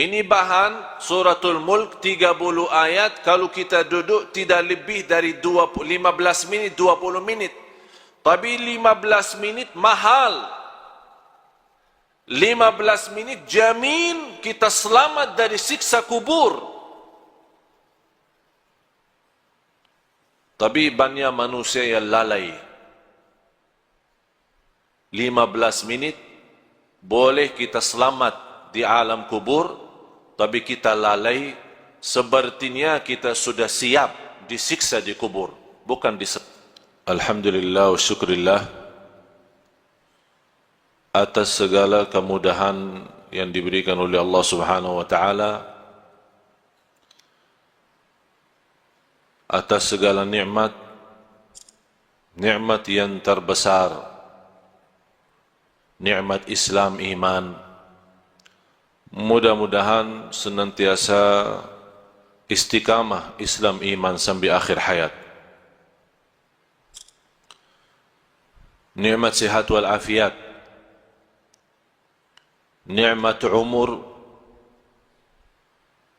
Ini bahan suratul Mulk 30 ayat. Kalau kita duduk tidak lebih dari 15 minit, 20 menit. Tapi 15 menit mahal. 15 menit jamin kita selamat dari siksa kubur. Tapi banyak manusia yang lalai. 15 menit boleh kita selamat di alam kubur, tapi kita lalai, sepertinya kita sudah siap disiksa di kubur, bukan Alhamdulillah wa syukurillah atas segala kemudahan yang diberikan oleh Allah Subhanahu wa taala, atas segala nikmat yang terbesar, nikmat Islam, iman. Mudah-mudahan senantiasa istiqamah Islam iman sampai akhir hayat. Nikmat sihat wal afiat, nikmat umur.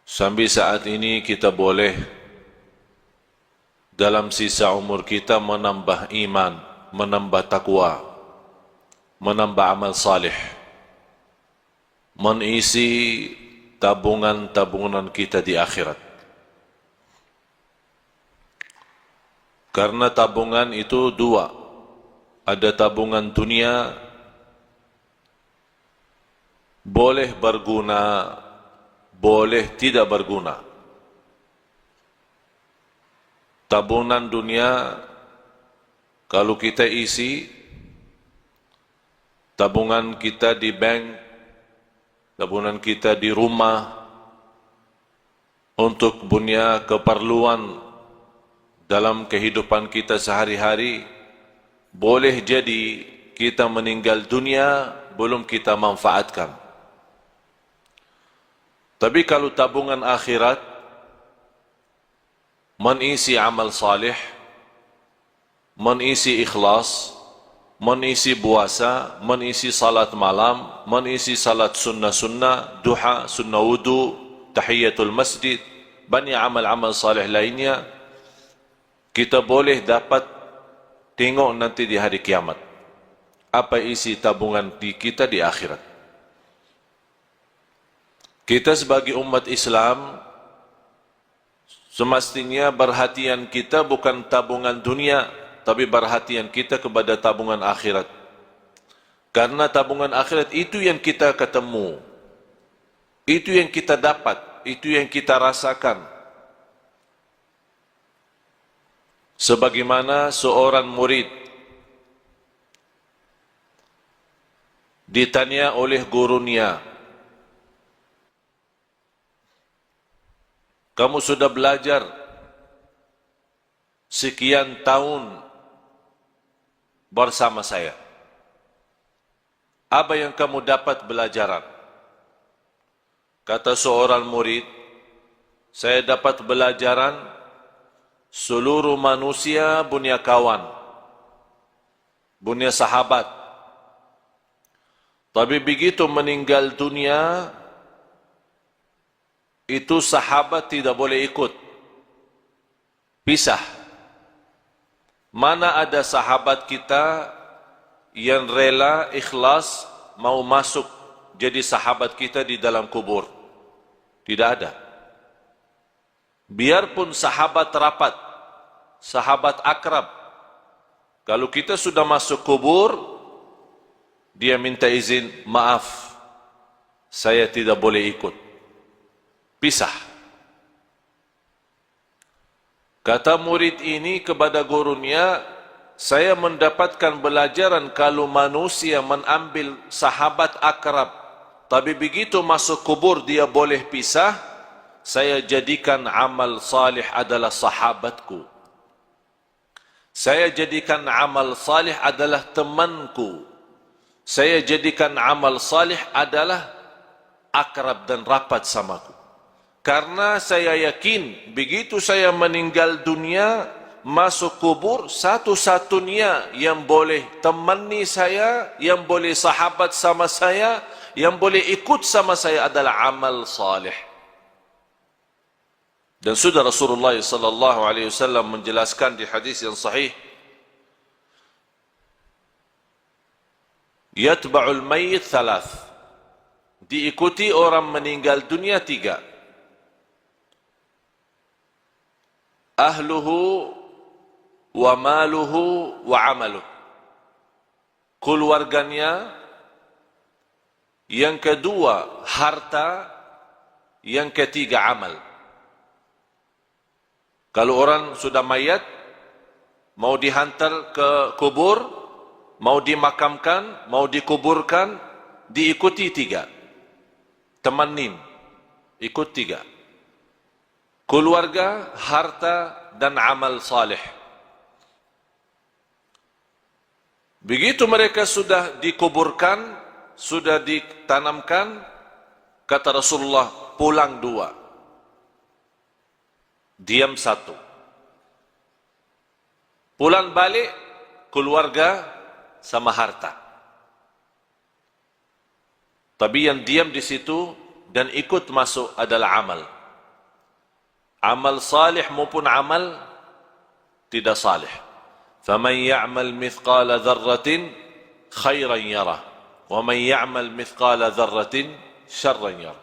Sampai saat ini kita boleh dalam sisa umur kita menambah iman, menambah takwa, menambah amal salih, mengisi tabungan-tabungan kita di akhirat. Karena tabungan itu dua, ada tabungan dunia, boleh berguna, boleh tidak berguna. Tabungan dunia, kalau kita isi tabungan kita di bank, tabungan kita di rumah, untuk punya keperluan dalam kehidupan kita sehari-hari, boleh jadi kita meninggal dunia belum kita manfaatkan. Tapi kalau tabungan akhirat, mengisi amal salih, mengisi ikhlas, mengisi puasa, mengisi salat malam, mengisi salat sunnah-sunnah, duha, sunnah wudu, tahiyatul masjid, banyak amal-amal salih lainnya, kita boleh dapat tengok nanti di hari kiamat apa isi tabungan kita di akhirat. Kita sebagai umat Islam semestinya perhatian kita bukan tabungan dunia, tapi perhatian kita kepada tabungan akhirat. Karena tabungan akhirat itu yang kita ketemu, itu yang kita dapat, itu yang kita rasakan. Sebagaimana seorang murid ditanya oleh gurunya, kamu sudah belajar sekian tahun bersama saya, apa yang kamu dapat belajaran? Kata seorang murid, saya dapat belajaran seluruh manusia punya kawan, punya sahabat. Tapi begitu meninggal dunia, itu sahabat tidak boleh ikut, pisah. Mana ada sahabat kita yang rela, ikhlas, mau masuk jadi sahabat kita di dalam kubur? Tidak ada. Biarpun sahabat rapat, sahabat akrab, kalau kita sudah masuk kubur, dia minta izin, maaf, saya tidak boleh ikut, pisah. Kata murid ini kepada gurunya, saya mendapatkan pelajaran kalau manusia mengambil sahabat akrab, tapi begitu masuk kubur dia boleh pisah, saya jadikan amal salih adalah sahabatku. Saya jadikan amal salih adalah temanku. Saya jadikan amal salih adalah akrab dan rapat samaku. Karena saya yakin begitu saya meninggal dunia, masuk kubur, satu-satunya yang boleh temani saya, yang boleh sahabat sama saya, yang boleh ikut sama saya adalah amal salih. Dan sudah Rasulullah sallallahu alaihi wasallam menjelaskan di hadis yang sahih, yatba'ul mayyit thalath, diikuti orang meninggal dunia 3. Ahluhu wa maluhu wa amaluh, keluarganya, yang kedua harta, yang ketiga amal. Kalau orang sudah mayat, mau dihantar ke kubur, mau dimakamkan, mau dikuburkan, diikuti 3. Temanin, ikut 3. Keluarga, harta, dan amal salih. Begitu mereka sudah dikuburkan, sudah ditanamkan, kata Rasulullah, pulang 2. Diam 1. Pulang balik, keluarga sama harta. Tapi yang diam di situ dan ikut masuk adalah amal. Amal salih maupun amal tidak salih. فَمَنْ يَعْمَلْ مِثْقَالَ ذَرَّةٍ خَيْرًا يَرَهُ وَمَنْ يَعْمَلْ مِثْقَالَ ذَرَّةٍ شَرًّا يَرَهُ.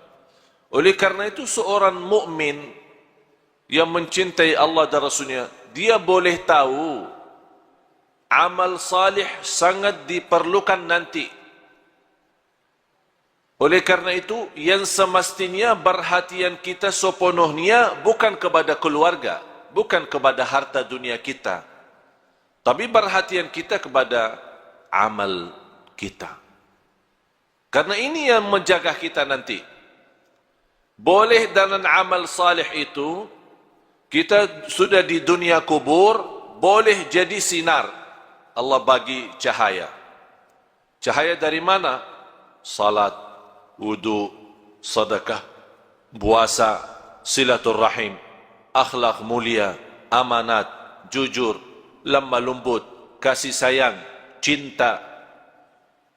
Oleh karena itu seorang mukmin yang mencintai Allah dan Rasulnya, dia boleh tahu amal salih sangat diperlukan nanti. Oleh karena itu, yang semestinya perhatian kita sepenuhnya bukan kepada keluarga, bukan kepada harta dunia kita, tapi perhatian kita kepada amal kita. Karena ini yang menjaga kita nanti. Boleh dalam amal salih itu, kita sudah di dunia kubur, boleh jadi sinar. Allah bagi cahaya. Cahaya dari mana? Salat, wudu, sedekah, puasa, silaturrahim, akhlak mulia, amanat, jujur, lemah lembut, kasih sayang, cinta.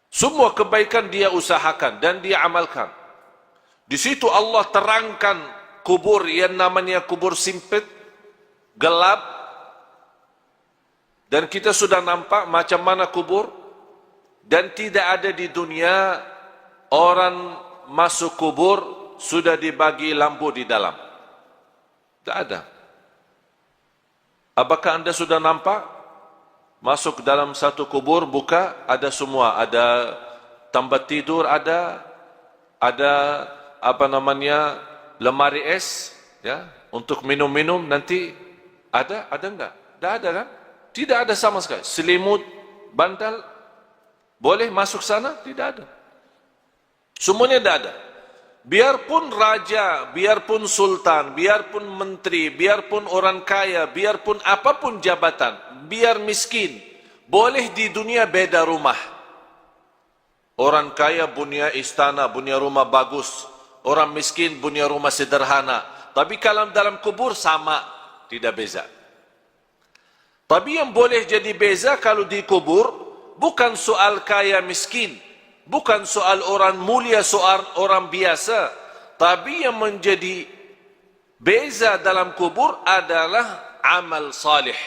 Semua kebaikan dia usahakan dan dia amalkan. Di situ Allah terangkan kubur yang namanya kubur sempit, gelap, dan kita sudah nampak macam mana kubur, dan tidak ada di dunia orang masuk kubur sudah dibagi lampu di dalam. Tidak ada. Apakah anda sudah nampak masuk dalam satu kubur, buka, ada semua, ada tempat tidur, ada apa namanya, lemari es, ya, untuk minum-minum nanti ada enggak? Tidak ada kan? Tidak ada sama sekali. Selimut, bantal, boleh masuk sana? Tidak ada. Semuanya tidak ada. Biarpun raja, biarpun sultan, biarpun menteri, biarpun orang kaya, biarpun apapun jabatan, biar miskin, boleh di dunia beda rumah. Orang kaya punya istana, punya rumah bagus. Orang miskin punya rumah sederhana. Tapi kalau dalam kubur sama, tidak beza. Tapi yang boleh jadi beza kalau di kubur, bukan soal kaya miskin, bukan soal orang mulia, soal orang biasa. Tapi yang menjadi beza dalam kubur adalah amal salih.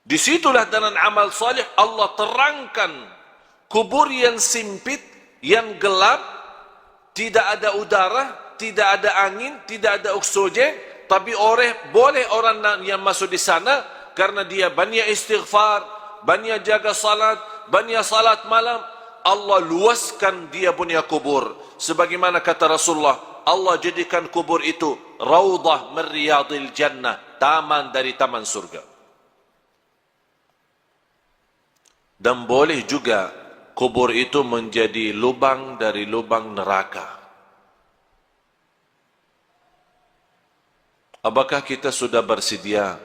Disitulah dalam amal salih Allah terangkan kubur yang sempit, yang gelap, tidak ada udara, tidak ada angin, tidak ada oksigen, tapi boleh orang yang masuk di sana karena dia banyak istighfar, banyak jaga salat, banyak salat malam. Allah luaskan dia punya kubur. Sebagaimana kata Rasulullah, Allah jadikan kubur itu raudhah min riyadil jannah, taman dari taman surga. Dan boleh juga kubur itu menjadi lubang dari lubang neraka. Apakah kita sudah bersedia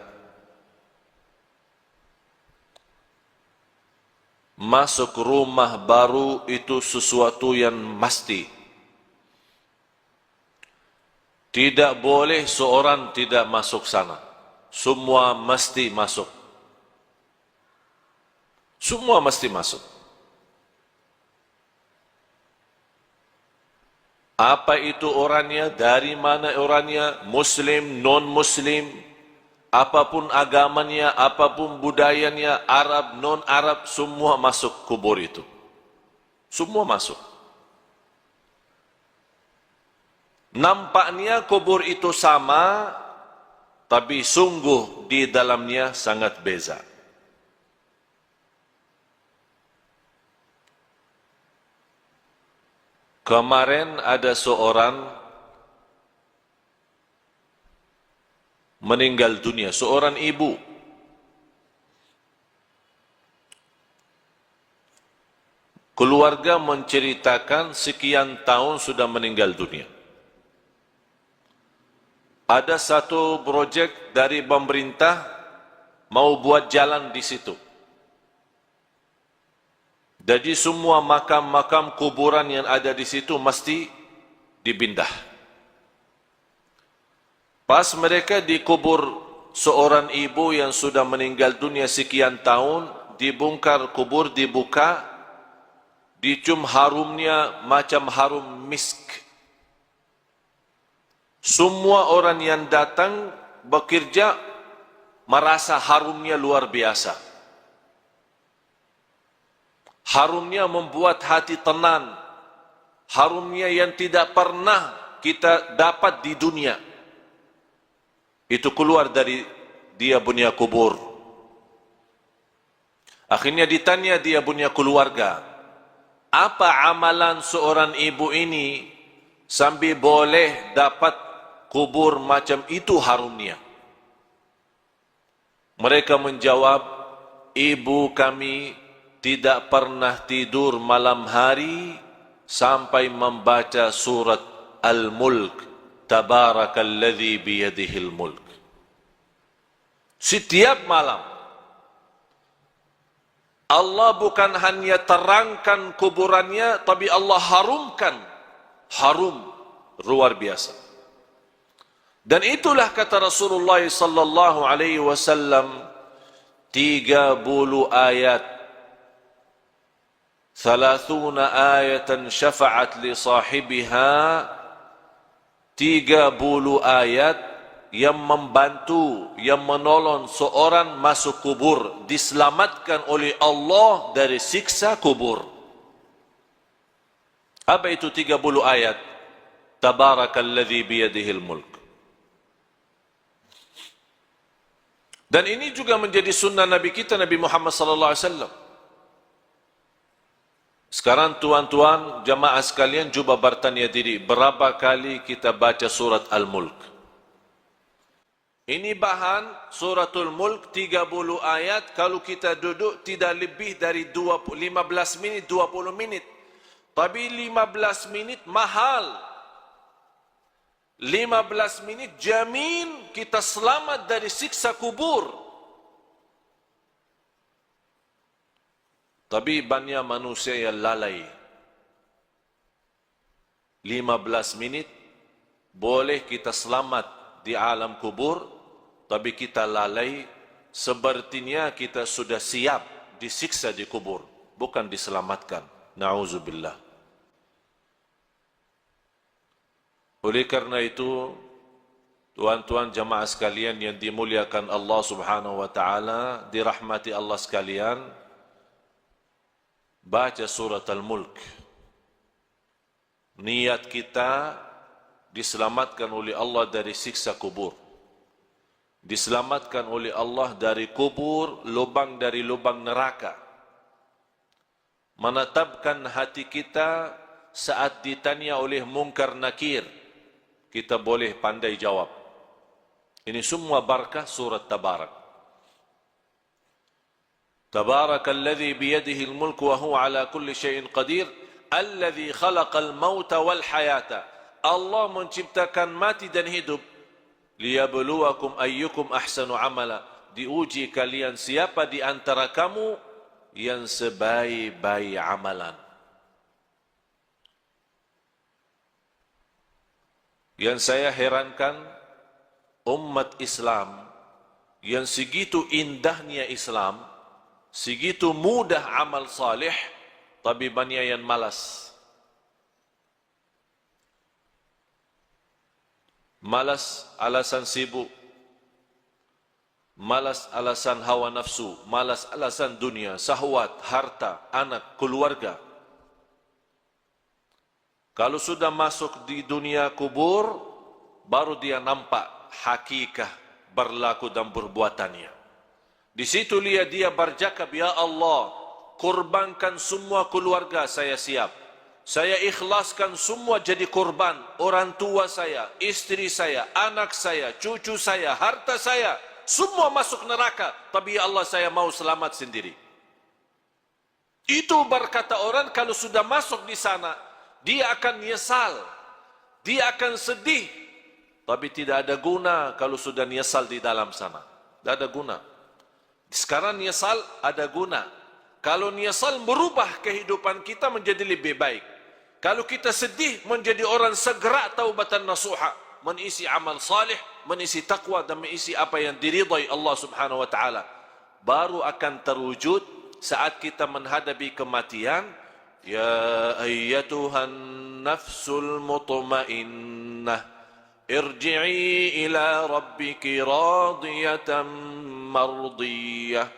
masuk rumah baru itu sesuatu yang mesti? Tidak boleh seorang tidak masuk sana. Semua mesti masuk. Semua mesti masuk. Apa itu orangnya, dari mana orangnya, muslim, non-muslim, apapun agamanya, apapun budayanya, Arab, non-Arab, semua masuk kubur itu. Semua masuk. Nampaknya kubur itu sama, tapi sungguh di dalamnya sangat beza. Kemarin ada seorang meninggal dunia, seorang ibu. Keluarga menceritakan sekian tahun sudah meninggal dunia. Ada satu projek dari pemerintah mau buat jalan di situ. Jadi semua makam-makam kuburan yang ada di situ mesti dipindah. Pas mereka dikubur seorang ibu yang sudah meninggal dunia sekian tahun, dibongkar kubur, dibuka, dicium harumnya macam harum misk. Semua orang yang datang bekerja merasa harumnya luar biasa. Harumnya membuat hati tenang. Harumnya yang tidak pernah kita dapat di dunia. Itu keluar dari dia punya kubur. Akhirnya ditanya dia punya keluarga, apa amalan seorang ibu ini sambil boleh dapat kubur macam itu harumnya? Mereka menjawab, ibu kami tidak pernah tidur malam hari sampai membaca surat Al-Mulk, Tabarakalladzi biyadihil mulk. Setiap malam Allah bukan hanya terangkan kuburannya, tapi Allah harumkan. Harum luar biasa. Dan itulah kata Rasulullah sallallahu alaihi wasallam, 30 ayat, 30 ayatan syafa'at li sahibiha, 30 ayat yang membantu, yang menolong seorang masuk kubur, diselamatkan oleh Allah dari siksa kubur. Apa itu 30 ayat? Tabarakalladzi biyadihil mulk. Dan ini juga menjadi sunnah Nabi kita, Nabi Muhammad sallallahu alaihi wasallam. Sekarang tuan-tuan jamaah sekalian cuba bertanya diri, berapa kali kita baca surat Al-Mulk? Ini bahan suratul Mulk 30 ayat, kalau kita duduk tidak lebih dari 15 minit, 20 menit. Tapi 15 menit mahal. 15 menit jamin kita selamat dari siksa kubur. Tapi banyak manusia yang lalai. 15 menit boleh kita selamat di alam kubur, tapi kita lalai, sepertinya kita sudah siap disiksa di kubur, bukan diselamatkan. Na'udzubillah. Oleh karena itu, tuan-tuan jamaah sekalian yang dimuliakan Allah subhanahu wa ta'ala, dirahmati Allah sekalian, baca surat Al-Mulk. Niat kita diselamatkan oleh Allah dari siksa kubur. Diselamatkan oleh Allah dari kubur, lubang dari lubang neraka. Menetapkan hati kita saat ditanya oleh Munkar Nakir, kita boleh pandai jawab. Ini semua barakah surat Tabarak. Tabarakalladzi biyadihil mulk wa huwa ala kulli syai'in qadir, alladzi khalaqal mauta wal hayata. Allah menciptakan mati dan hidup, liyabluwakum ayyukum ahsanu amala. Diuji kalian siapa di antara kamu yang sebaik-baik amalan. Yang saya herankan, umat Islam yang segitu indahnya Islam, segitu mudah amal salih, tapi banyak yang malas. malas alasan sibuk, malas alasan hawa nafsu, malas alasan dunia, syahwat, harta, anak, keluarga. Kalau sudah masuk di dunia kubur, baru dia nampak hakikah berlaku dan perbuatannya. Di situ dia bercakap, ya Allah, kurbankan semua keluarga saya siap. Saya ikhlaskan semua jadi kurban. Orang tua saya, istri saya, anak saya, cucu saya, harta saya, semua masuk neraka. Tapi ya Allah, saya mau selamat sendiri. Itu berkata orang kalau sudah masuk di sana, dia akan nyesal, dia akan sedih. Tapi tidak ada guna kalau sudah nyesal di dalam sana. Tidak ada guna. Sekarang nyesal ada guna. Kalau nyesal merubah kehidupan kita menjadi lebih baik. Kalau kita sedih menjadi orang segera taubatan nasuha, mengisi amal salih, mengisi taqwa dan mengisi apa yang diridai Allah Subhanahu wa taala. Baru akan terwujud saat kita menghadapi kematian. Ya ayyatuhan nafsul mutmainnah, irji'i ila rabbiki radiyatan mardiyah.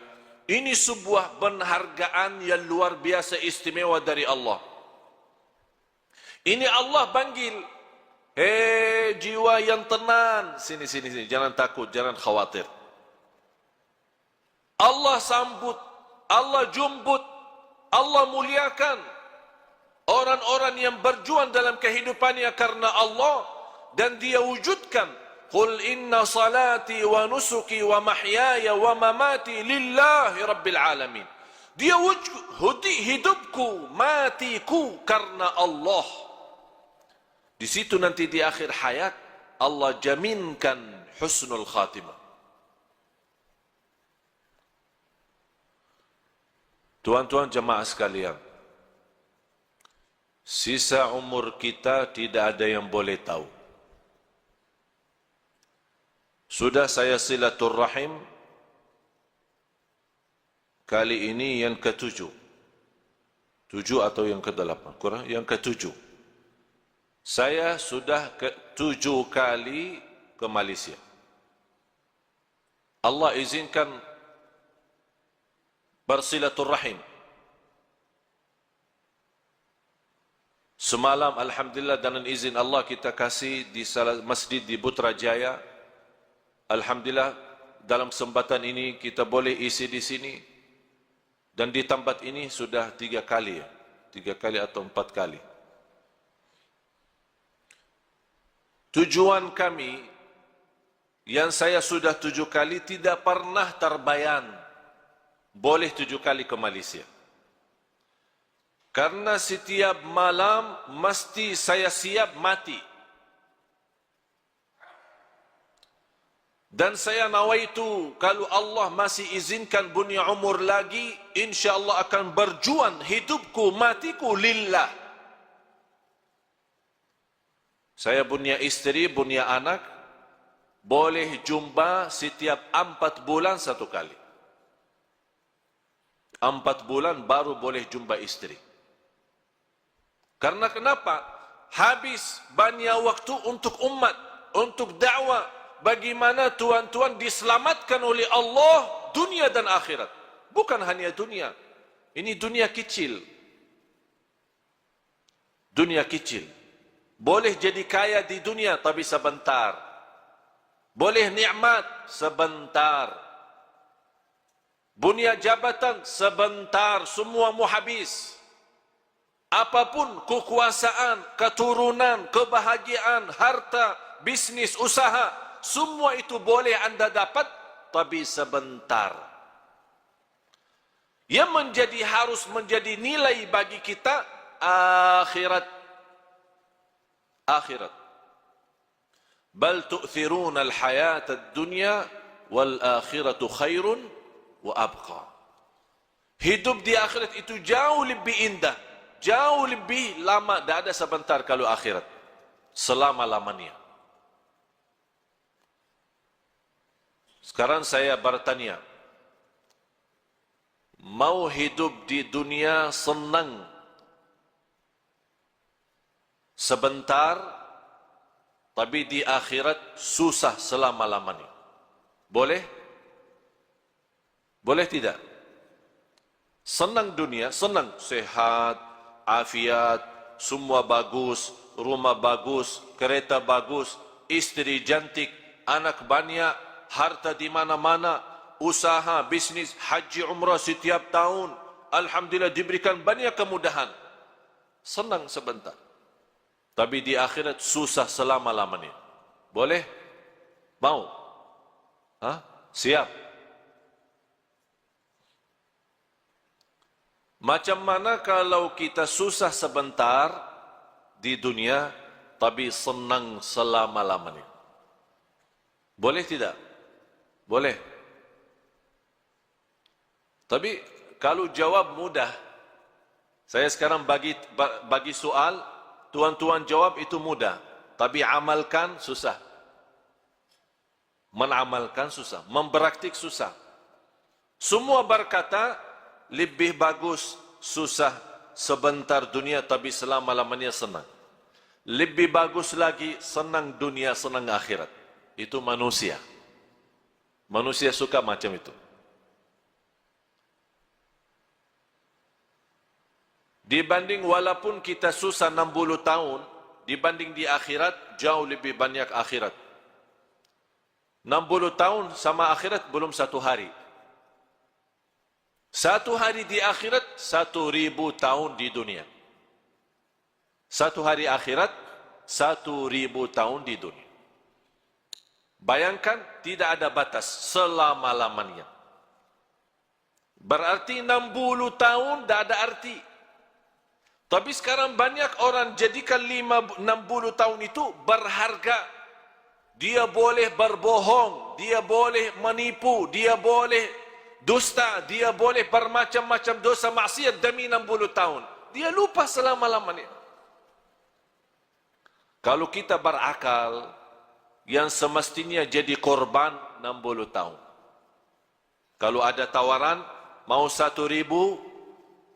Ini sebuah penghargaan yang luar biasa istimewa dari Allah. Ini Allah panggil, hei jiwa yang tenang, sini, jangan takut, jangan khawatir. Allah sambut, Allah jumbut, Allah muliakan orang-orang yang berjuang dalam kehidupannya karena Allah, dan dia wujudkan, qul inna salati wa nusuki wa mahyaya wa mamati lillahi rabbil alamin. Dia wujud hidupku, matiku karena Allah. Di situ nanti di akhir hayat Allah jaminkan husnul khatimah. Tuan-tuan jemaah sekalian, sisa umur kita tidak ada yang boleh tahu. Sudah saya silaturrahim kali ini yang ke-7. 7 atau yang ke-8? Kurang, yang ke-7. Saya sudah ke-7 kali ke Malaysia. Allah izinkan bersilaturrahim. Semalam alhamdulillah dengan izin Allah kita kasih di salah masjid di Putrajaya. Alhamdulillah dalam kesempatan ini kita boleh isi di sini. Dan di tempat ini sudah 3 kali ya. 3 kali atau 4 kali. Tujuan kami yang saya sudah 7 kali tidak pernah terbayang boleh 7 kali ke Malaysia. Karena setiap malam mesti saya siap mati. Dan saya nawaitu kalau Allah masih izinkan punya umur lagi, insyaAllah akan berjuang hidupku, matiku lillah. Saya punya istri, punya anak, boleh jumpa setiap 4 bulan 1 kali. 4 bulan baru boleh jumpa istri. Karena kenapa? Habis banyak waktu untuk umat, untuk dakwah. Bagaimana tuan-tuan diselamatkan oleh Allah dunia dan akhirat. Bukan hanya dunia. Ini dunia kecil. Dunia kecil. Boleh jadi kaya di dunia tapi sebentar. Boleh nikmat sebentar. Punya jabatan sebentar, semua mau habis. Apapun kekuasaan, keturunan, kebahagiaan, harta, bisnis, usaha, semua itu boleh anda dapat tapi sebentar. Yang menjadi harus menjadi nilai bagi kita akhirat. Akhirat. Bal tu'thiruna al-hayat ad-dunya wal akhiratu khairun wa abqa. Hidup di akhirat itu jauh lebih indah, jauh lebih lama, tidak ada sebentar kalau akhirat. Selama-lamanya. Sekarang saya bertanya, mau hidup di dunia senang sebentar tapi di akhirat susah selama-lamanya. Boleh? Boleh tidak? Senang dunia, senang, sehat, afiat, semua bagus, rumah bagus, kereta bagus, istri cantik, anak banyak, harta di mana-mana, usaha, bisnis, haji, umrah setiap tahun. Alhamdulillah diberikan banyak kemudahan. Senang sebentar. Tapi di akhirat susah selama-lamanya. Boleh? Mau? Hah? Siap? Macam mana kalau kita susah sebentar di dunia, tapi senang selama-lamanya? Boleh tidak? Boleh. Tapi kalau jawab mudah, saya sekarang bagi soal, tuan-tuan jawab itu mudah, tapi amalkan susah. Menamalkan susah, mempraktik susah. Semua berkata, lebih bagus susah sebentar dunia tapi selama-lamanya senang. Lebih bagus lagi senang dunia, senang akhirat. Itu manusia. Manusia suka macam itu. Dibanding walaupun kita susah 60 tahun, dibanding di akhirat, jauh lebih banyak akhirat. 60 tahun sama akhirat belum satu hari. Satu hari di akhirat, 1000 tahun di dunia. Satu hari akhirat, 1000 tahun di dunia. Bayangkan, tidak ada batas selama-lamanya. Berarti 60 tahun tidak ada arti. Tapi sekarang banyak orang jadikan 60 tahun itu berharga. Dia boleh berbohong, dia boleh menipu, dia boleh dusta, dia boleh bermacam-macam dosa maksiat demi 60 tahun. Dia lupa selama-lamanya. Kalau kita berakal, yang semestinya jadi korban 60 tahun. Kalau ada tawaran, mau 1000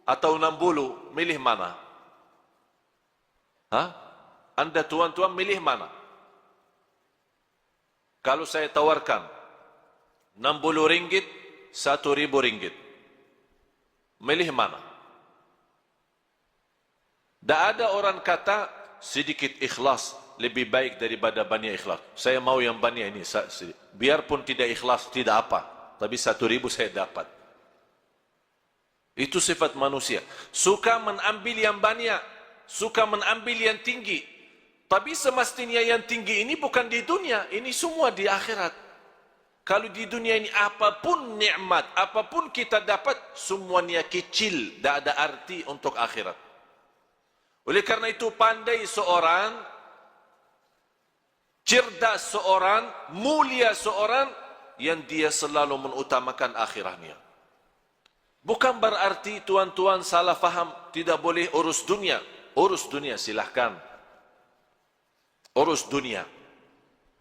atau 60, milih mana? Hah? Anda tuan-tuan milih mana? Kalau saya tawarkan 60 ringgit, 1000 ringgit, milih mana? Tak ada orang kata sedikit ikhlas lebih baik daripada banyak ikhlas. Saya mau yang banyak ini. Biarpun tidak ikhlas, tidak apa. Tapi 1000 saya dapat. Itu sifat manusia. Suka mengambil yang banyak, suka mengambil yang tinggi. Tapi semestinya yang tinggi ini bukan di dunia, ini semua di akhirat. Kalau di dunia ini apapun nikmat, apapun kita dapat, semuanya kecil, tidak ada arti untuk akhirat. Oleh karena itu pandai seorang, cerdas seorang, mulia seorang, yang dia selalu mengutamakan akhirahnya. Bukan berarti tuan-tuan salah faham, tidak boleh urus dunia. Urus dunia silahkan. Urus dunia.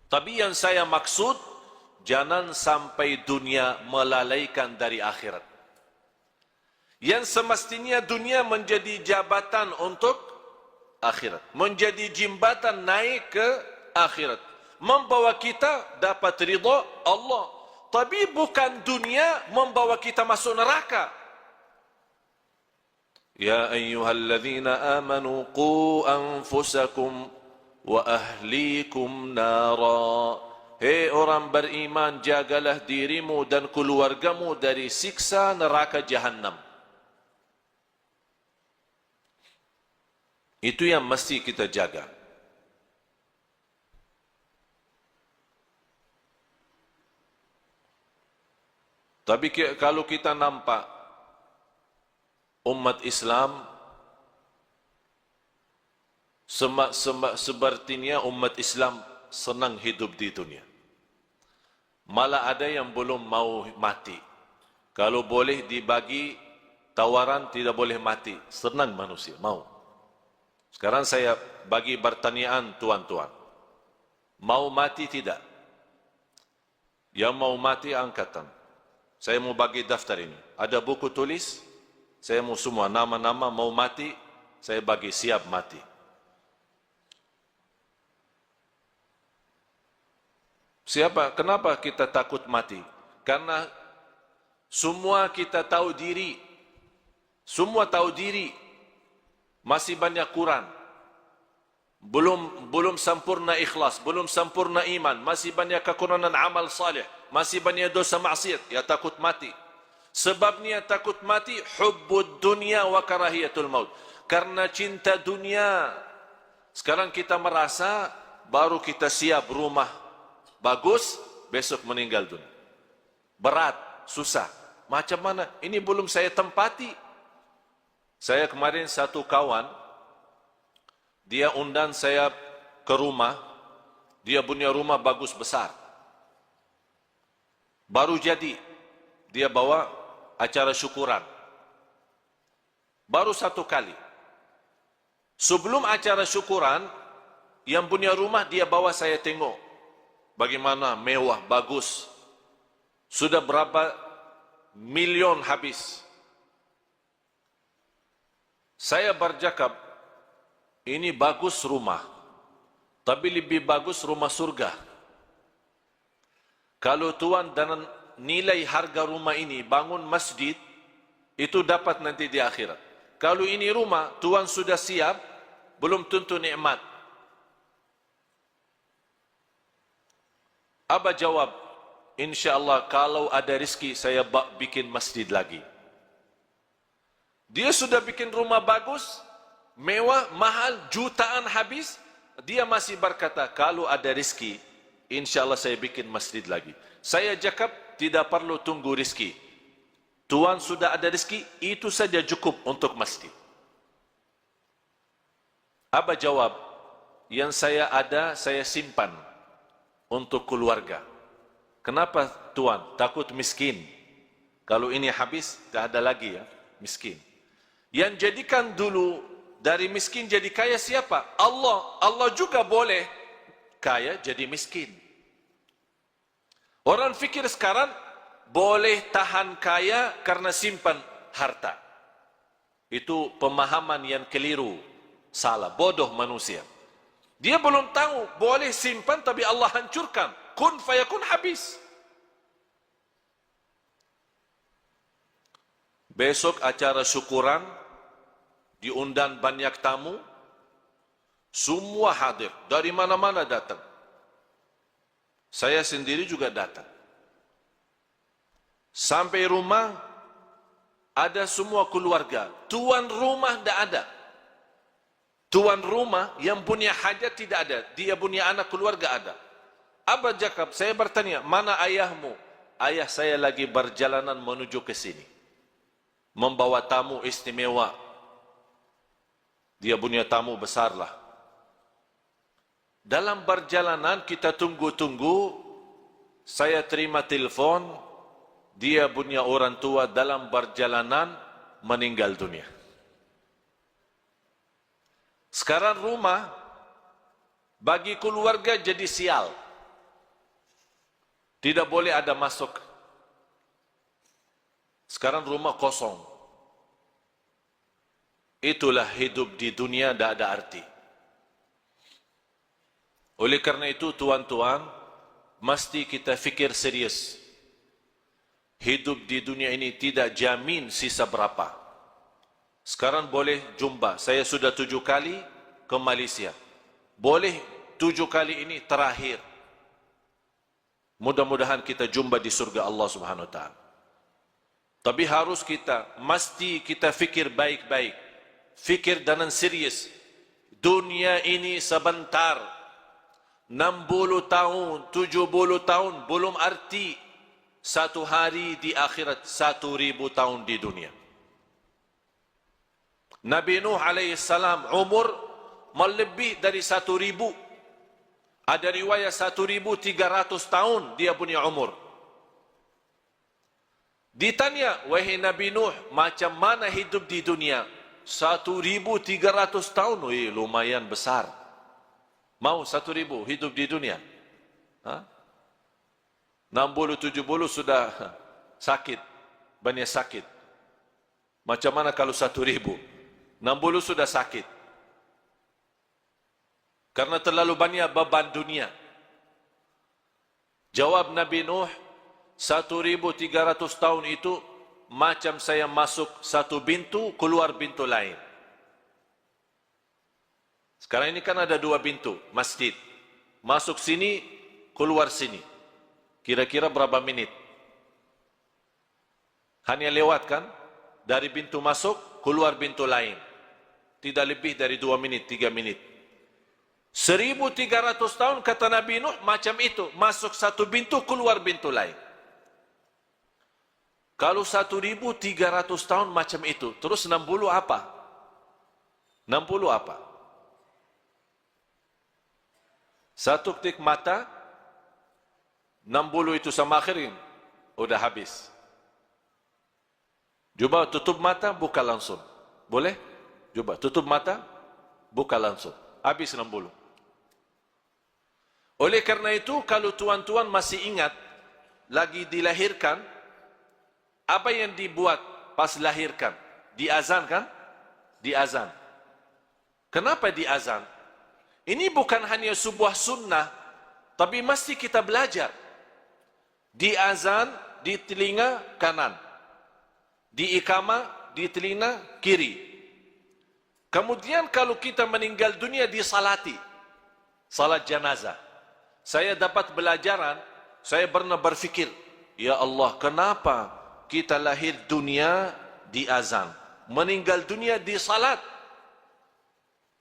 Tapi yang saya maksud, jangan sampai dunia melalaikan dari akhirat. Yang semestinya dunia menjadi jabatan untuk akhirat. Menjadi jembatan naik ke akhirat. Membawa kita dapat ridha Allah. Tapi bukan dunia membawa kita masuk neraka. Ya ayyuhalladzina amanu qu anfusakum wa ahlikum nara. Hei orang beriman, jagalah dirimu dan keluargamu dari siksa neraka Jahannam. Itu yang mesti kita jaga. Tapi kalau kita nampak umat Islam sepertinya umat Islam senang hidup di dunia. Malah ada yang belum mau mati. Kalau boleh dibagi tawaran tidak boleh mati. Senang manusia, mau. Sekarang saya bagi pertanyaan tuan-tuan. Mau mati tidak? Yang mau mati angkatan. Saya mau bagi daftar ini. Ada buku tulis. Saya mau semua nama-nama mau mati. Saya bagi siap mati. Kenapa kita takut mati? Karena semua kita tahu diri. Semua tahu diri. Masih banyak kurang. Belum sempurna ikhlas, belum sempurna iman, masih banyak kekurangan amal salih, masih banyak dosa maksiat, ya takut mati. Sebabnya takut mati hubbud dunya wa karahiyatul maut. Karena cinta dunia. Sekarang kita merasa baru kita siap rumah bagus, besok meninggal dunia. Berat, susah. Macam mana? Ini belum saya tempati. Saya kemarin satu kawan, dia undang saya ke rumah. Dia punya rumah bagus besar. Baru jadi. Dia bawa acara syukuran. Baru satu kali. Sebelum acara syukuran, yang punya rumah dia bawa saya tengok. Bagaimana mewah, bagus. Sudah berapa milion habis. Saya bercakap, ini bagus rumah, tapi lebih bagus rumah surga. Kalau Tuhan dan nilai harga rumah ini bangun masjid, itu dapat nanti di akhirat. Kalau ini rumah, Tuhan sudah siap, belum tentu nikmat. Abah jawab, InsyaAllah kalau ada rezeki saya bikin masjid lagi. Dia sudah bikin rumah bagus, mewah, mahal, jutaan habis. Dia masih berkata, kalau ada rezeki, InsyaAllah saya bikin masjid lagi. Saya cakap, tidak perlu tunggu rezeki. Tuhan sudah ada rezeki, itu saja cukup untuk masjid. Abah jawab, yang saya ada, saya simpan untuk keluarga. Kenapa Tuhan? Takut miskin. Kalau ini habis, tak ada lagi ya, miskin. Yang jadikan dulu dari miskin jadi kaya siapa? Allah. Allah juga boleh kaya jadi miskin. Orang fikir sekarang boleh tahan kaya karena simpan harta. Itu pemahaman yang keliru, salah, bodoh manusia. Dia belum tahu boleh simpan tapi Allah hancurkan. Kun fayakun, habis. Besok acara syukuran, diundang banyak tamu, semua hadir, dari mana-mana datang. Saya sendiri juga datang. Sampai rumah, ada semua keluarga. Tuan rumah tidak ada. Tuan rumah yang punya hajat tidak ada. Dia punya anak keluarga ada. Abah Jakab, saya bertanya, mana ayahmu? Ayah saya lagi berjalanan menuju ke sini. Membawa tamu istimewa. Dia punya tamu besarlah. Dalam perjalanan kita tunggu-tunggu, saya terima telepon, dia punya orang tua dalam perjalanan meninggal dunia. Sekarang rumah bagi keluarga jadi sial. Tidak boleh ada masuk. Sekarang rumah kosong. Itulah hidup di dunia, tidak ada arti. Oleh karena itu, tuan-tuan, mesti kita fikir serius. Hidup di dunia ini tidak jamin sisa berapa. Sekarang boleh jumpa. Saya sudah 7 kali ke Malaysia. Boleh 7 kali ini terakhir. Mudah-mudahan kita jumpa di surga Allah Subhanahu Wa Taala. Tapi harus mesti kita fikir baik-baik. Fikir dengan serius. Dunia ini sebentar. 60 tahun, 70 tahun belum arti. Satu hari di akhirat, 1000 tahun di dunia. Nabi Nuh alaihissalam umur melebih dari 1000. Ada riwayat 1300 tahun dia punya umur. Ditanya, wahai Nabi Nuh, macam mana hidup di dunia? 1300 tahun, lumayan besar. Mau 1000 hidup di dunia? 60-70 sudah sakit, banyak sakit. Macam mana kalau 1000? 60 sudah sakit. Karena terlalu banyak beban dunia. Jawab Nabi Nuh, 1300 tahun itu macam saya masuk satu pintu, keluar pintu lain. Sekarang ini kan ada dua pintu masjid. Masuk sini, keluar sini. Kira-kira berapa menit? Hanya lewat kan? Dari pintu masuk, keluar pintu lain. Tidak lebih dari 2 menit, 3 menit. 1300 tahun kata Nabi Nuh macam itu. Masuk satu pintu, keluar pintu lain. Kalau 1300 tahun macam itu, terus 60 apa? 60 apa? Satu ketik mata, 60 itu sama akhirin, udah habis. Coba tutup mata, buka langsung. Boleh? Coba tutup mata, buka langsung. Habis 60. Oleh karena itu, kalau tuan-tuan masih ingat, lagi dilahirkan, apa yang dibuat pas lahirkan? Diazan kan? Diazan. Kenapa diazan? Ini bukan hanya sebuah sunnah, tapi mesti kita belajar. Diazan di telinga kanan, di iqamah di telinga kiri. Kemudian kalau kita meninggal dunia disalati, salat jenazah. Saya dapat belajaran, saya pernah berfikir, ya Allah, kenapa kita lahir dunia di azan, meninggal dunia di salat?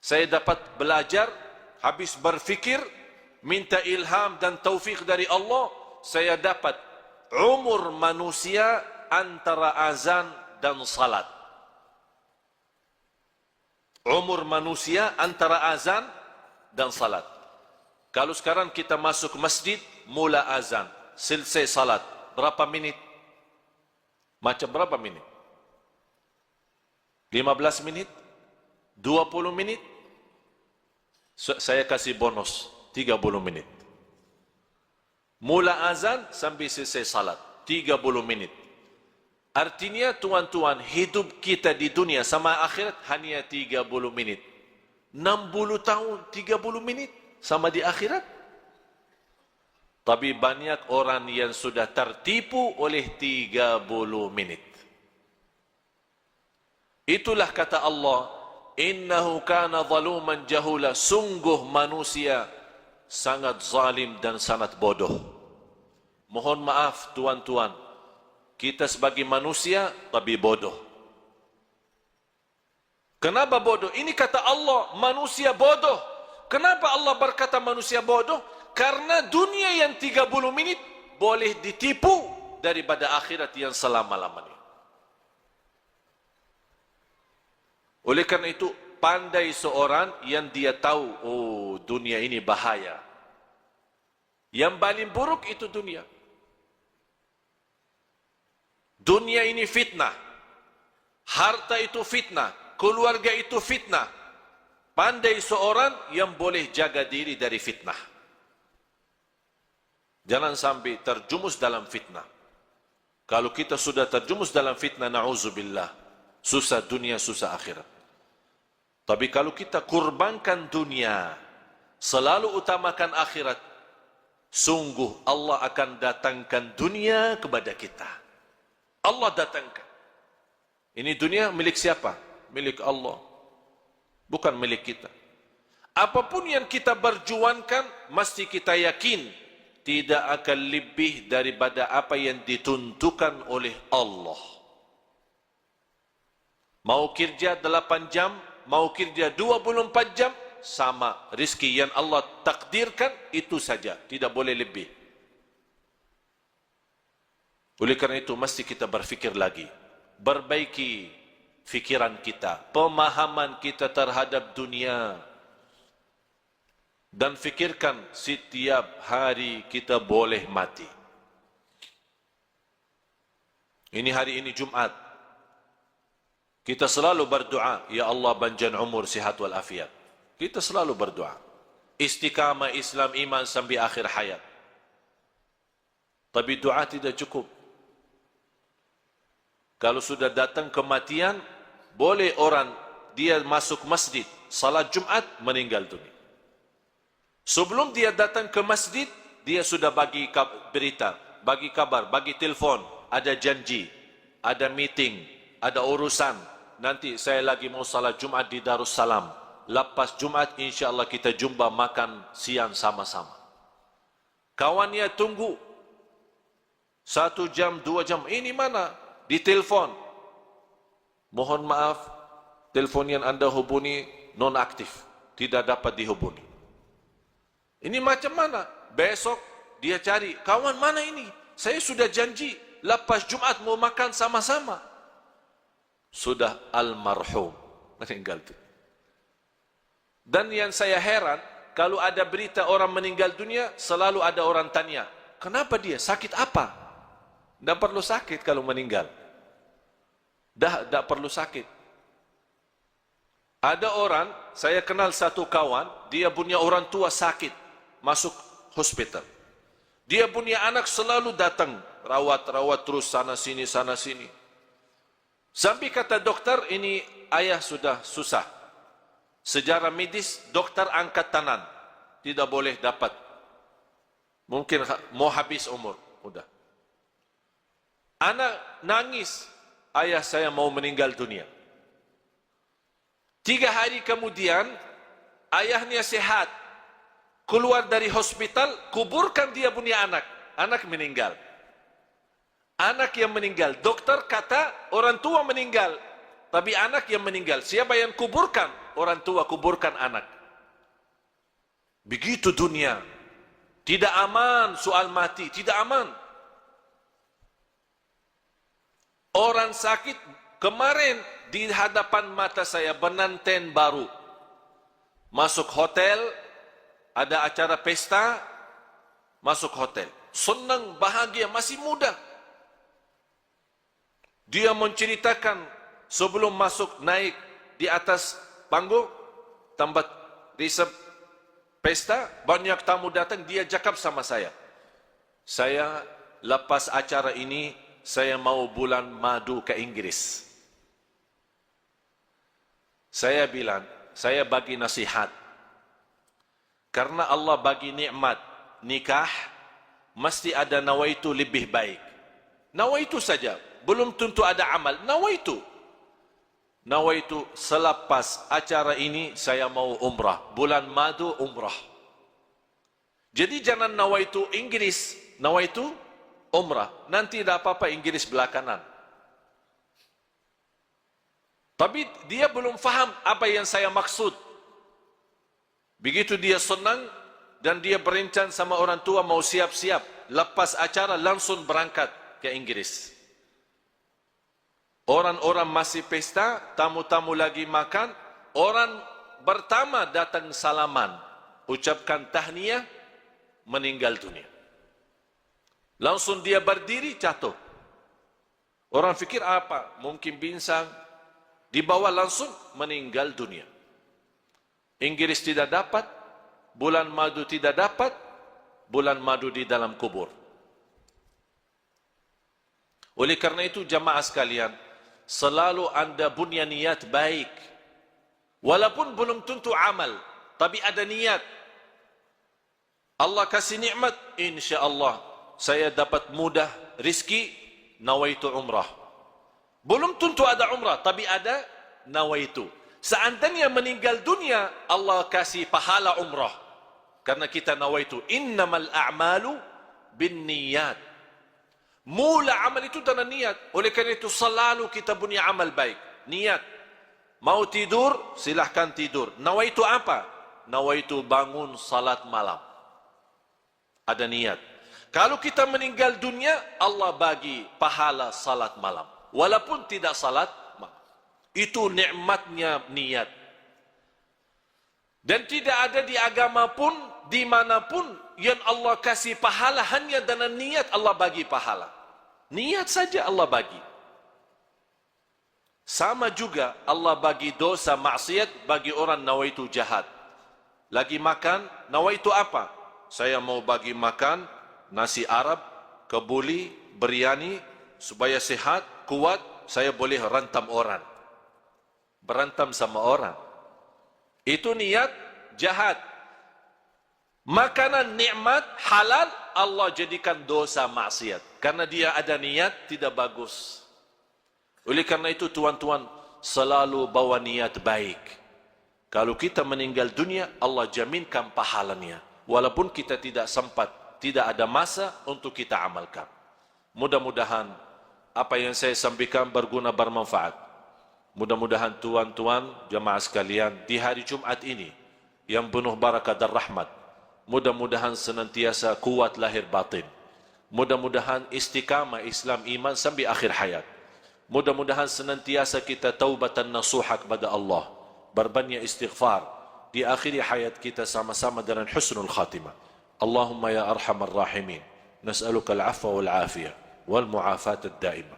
Saya dapat belajar, habis berfikir, minta ilham dan taufik dari Allah, saya dapat umur manusia antara azan dan salat. Umur manusia antara azan dan salat. Kalau sekarang kita masuk masjid, mula azan, selesai salat, berapa menit? Macam berapa menit? 15 menit? 20 menit? Saya kasih bonus 30 menit. Mula azan sampai selesai salat 30 menit. Artinya tuan-tuan, hidup kita di dunia sama akhirat hanya 30 menit. 60 tahun 30 menit sama di akhirat. Tapi banyak orang yang sudah tertipu oleh 30 menit. Itulah kata Allah, innahu kana zaluman jahula, sungguh manusia sangat zalim dan sangat bodoh. Mohon maaf tuan-tuan, kita sebagai manusia tapi bodoh. Kenapa bodoh? Ini kata Allah, manusia bodoh. Kenapa Allah berkata manusia bodoh? Karena dunia yang 30 menit boleh ditipu daripada akhirat yang selama-lamanya. Oleh karena itu, pandai seorang yang dia tahu, oh dunia ini bahaya. Yang paling buruk itu dunia. Dunia ini fitnah. Harta itu fitnah. Keluarga itu fitnah. Pandai seorang yang boleh jaga diri dari fitnah. Jangan sampai terjumus dalam fitnah. Kalau kita sudah terjumus dalam fitnah, na'udzubillah, susah dunia, susah akhirat. Tapi kalau kita kurbankan dunia, selalu utamakan akhirat, sungguh Allah akan datangkan dunia kepada kita. Allah datangkan. Ini dunia milik siapa? Milik Allah. Bukan milik kita. Apapun yang kita berjuangkan, mesti kita yakin tidak akan lebih daripada apa yang ditentukan oleh Allah. Mau kerja 8 jam, mau kerja 24 jam, sama. Rizki yang Allah takdirkan, itu saja. Tidak boleh lebih. Oleh karena itu, mesti kita berfikir lagi. Perbaiki fikiran kita, pemahaman kita terhadap dunia. Dan fikirkan setiap hari kita boleh mati. Ini hari ini Jumat. Kita selalu berdoa, ya Allah panjang umur, sihat wal afiat. Kita selalu berdoa. Istiqamah Islam, iman sampai akhir hayat. Tapi doa tidak cukup. Kalau sudah datang kematian, boleh orang dia masuk masjid, salat Jumat, meninggal dunia. Sebelum dia datang ke masjid, dia sudah bagi berita, bagi kabar, bagi telefon, ada janji, ada meeting, ada urusan. Nanti saya lagi mau salat Jumat di Darussalam. Lepas Jumat insya-Allah kita jumpa makan siang sama-sama. Kawannya tunggu 1 jam, 2 jam. Ini mana? Di telefon. Mohon maaf, telefon yang Anda hubungi non-aktif, tidak dapat dihubungi. Ini macam mana? Besok dia cari, kawan mana ini? Saya sudah janji, lepas Jumat mau makan sama-sama. Sudah almarhum, meninggal dunia. Dan yang saya heran, kalau ada berita orang meninggal dunia, selalu ada orang tanya, kenapa dia? Sakit apa? Tidak perlu sakit kalau meninggal. Tidak perlu sakit. Ada orang, saya kenal satu kawan, dia punya orang tua sakit, masuk hospital. Dia punya anak selalu datang, rawat terus sana sini. Sampai kata dokter, ini ayah sudah susah. Sejarah medis, dokter angkat tangan, tidak boleh dapat. Mungkin mau habis umur, udah. Anak nangis, ayah saya mau meninggal dunia. 3 hari kemudian, ayahnya sehat. Keluar dari hospital, kuburkan dia punya anak. Anak meninggal. Anak yang meninggal. Dokter kata orang tua meninggal. Tapi anak yang meninggal. Siapa yang kuburkan? Orang tua kuburkan anak. Begitu dunia. Tidak aman soal mati. Tidak aman. Orang sakit kemarin di hadapan mata saya pengantin baru. Masuk hotel. Ada acara pesta, masuk hotel. Senang, bahagia, masih muda. Dia menceritakan sebelum masuk naik di atas panggung, tempat resep pesta, banyak tamu datang, dia cakap sama saya. Saya lepas acara ini, saya mau bulan madu ke Inggris. Saya bilang, saya bagi nasihat. Karena Allah bagi nikmat nikah, mesti ada nawaitu lebih baik. Nawaitu saja, belum tentu ada amal. Nawaitu selepas acara ini saya mau umrah. Bulan madu umrah. Jadi jangan nawaitu Inggris, nawaitu umrah. Nanti tidak apa-apa Inggris belakangan. Tapi dia belum faham apa yang saya maksud. Begitu dia senang dan dia berencana sama orang tua mau siap-siap. Lepas acara langsung berangkat ke Inggris. Orang-orang masih pesta, tamu-tamu lagi makan. Orang pertama datang salaman, ucapkan tahniah, meninggal dunia. Langsung dia berdiri, jatuh. Orang fikir apa? Mungkin binsang. Dibawa langsung meninggal dunia. Inggris tidak dapat, bulan madu tidak dapat, bulan madu di dalam kubur. Oleh karena itu jamaah sekalian, selalu anda punya niat baik. Walaupun belum tentu amal, tapi ada niat. Allah kasih nikmat, insya-Allah saya dapat mudah rizki, nawaitu umrah. Belum tentu ada umrah, tapi ada nawaitu. Seandainya meninggal dunia, Allah kasih pahala umrah. Karena kita nawaitu, innamal a'malu bin niyat. Mula amal itu dengan niat. Oleh karena itu selalu kita punya amal baik. Niat. Mau tidur, silahkan tidur. Nawaitu apa? Nawaitu bangun salat malam. Ada niat. Kalau kita meninggal dunia, Allah bagi pahala salat malam. Walaupun tidak salat malam. Itu nikmatnya niat. Dan tidak ada di agama pun, dimanapun, yang Allah kasih pahala hanya dengan niat Allah bagi pahala. Niat saja Allah bagi. Sama juga Allah bagi dosa maksiat bagi orang nawaitu jahat. Lagi makan, nawaitu apa? Saya mau bagi makan nasi Arab, kebuli, biryani, supaya sehat, kuat, saya boleh rantam orang. Berantem sama orang. Itu niat jahat. Makanan nikmat halal Allah jadikan dosa maksiat. Karena dia ada niat tidak bagus. Oleh karena itu tuan-tuan selalu bawa niat baik. Kalau kita meninggal dunia Allah jaminkan pahalanya. Walaupun kita tidak sempat, tidak ada masa untuk kita amalkan. Mudah-mudahan apa yang saya sampaikan berguna bermanfaat. Mudah-mudahan tuan-tuan jemaah sekalian di hari Jumat ini yang penuh barakah dan rahmat, mudah-mudahan senantiasa kuat lahir batin. Mudah-mudahan istiqamah Islam iman sampai akhir hayat. Mudah-mudahan senantiasa kita taubatan nasuha kepada Allah, berbanyak istighfar di akhir hayat kita sama-sama dengan husnul khatimah. Allahumma ya arhamar rahimin, nas'aluka al-'afwa wal 'afiyah wal mu'afat ad-daimah.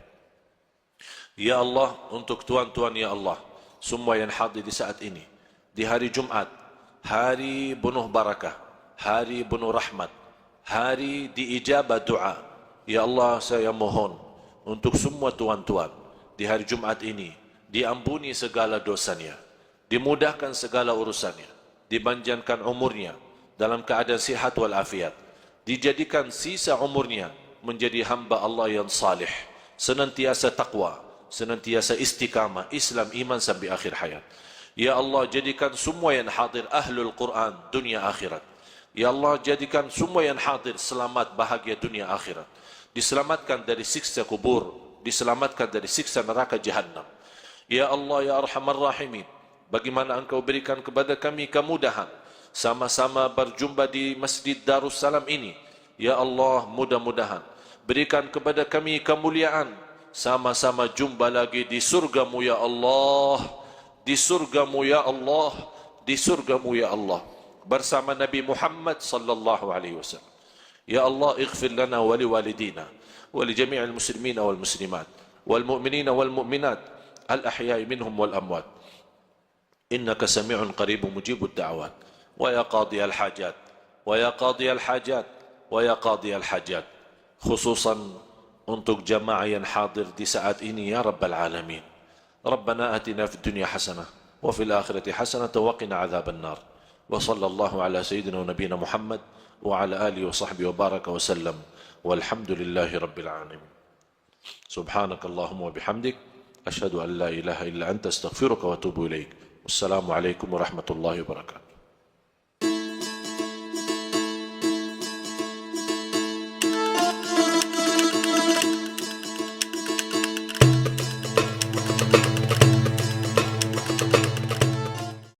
Ya Allah, untuk tuan-tuan ya Allah, semua yang hadir di saat ini, di hari Jumat, hari penuh barakah, hari penuh rahmat, hari diijabah doa. Ya Allah, saya mohon untuk semua tuan-tuan di hari Jumat ini diampuni segala dosanya, dimudahkan segala urusannya, dipanjangkan umurnya dalam keadaan sihat wal afiat, dijadikan sisa umurnya menjadi hamba Allah yang salih, senantiasa taqwa, senantiasa istiqamah Islam iman sampai akhir hayat. Ya Allah, jadikan semua yang hadir ahlul Quran dunia akhirat. Ya Allah, jadikan semua yang hadir selamat bahagia dunia akhirat, diselamatkan dari siksa kubur, diselamatkan dari siksa neraka jahannam. Ya Allah ya arhamar rahimin, bagaimana Engkau berikan kepada kami kemudahan sama-sama berjumpa di Masjid Darussalam ini. Ya Allah, mudah-mudahan berikan kepada kami kemuliaan sama-sama jumpa lagi di surgamu ya Allah, di surgamu ya Allah, di surgamu ya Allah, bersama Nabi Muhammad sallallahu alaihi wasallam. Ya Allah, ighfir lana wa liwalidina wa li jami'il muslimina wal muslimat wal mu'minina wal mu'minat al ahya'i minhum wal amwat. Innaka sami'un qaribun mujibud da'awat. Wa ya qadiyal hajat, wa ya qadiyal hajat, wa ya qadiyal hajat. Khususan untuk jamaah yang hadir di saat ini ya Rabbal Alamin. Rabbana atina fid dunya hasanah wa fil akhirati hasanah wa qina adzaban nar. Wa sallallahu ala sayyidina wa nabiyina Muhammad wa ala alihi wa sahbihi wa baraka wa sallam. Walhamdulillahi rabbil alamin. Subhanakallahumma wa bihamdik asyhadu an la ilaha illa anta astaghfiruka wa atubu ilaik. Wassalamu alaikum warahmatullahi wabarakatuh.